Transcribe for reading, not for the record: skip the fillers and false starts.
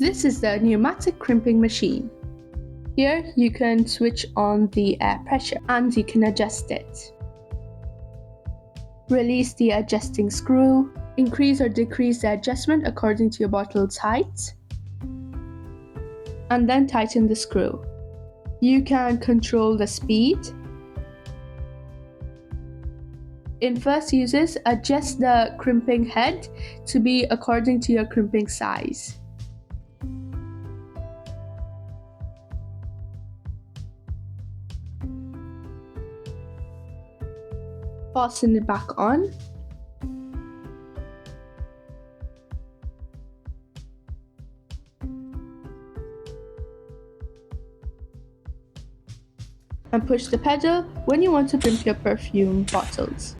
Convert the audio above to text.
This is the pneumatic crimping machine. Here you can switch on the air pressure and you can adjust it. Release the adjusting screw, increase or decrease the adjustment according to your bottle's height, and then tighten the screw. You can control the speed. In first uses, adjust the crimping head to be according to your crimping size. Fasten it back on. And push the pedal when you want to crimp your perfume bottles.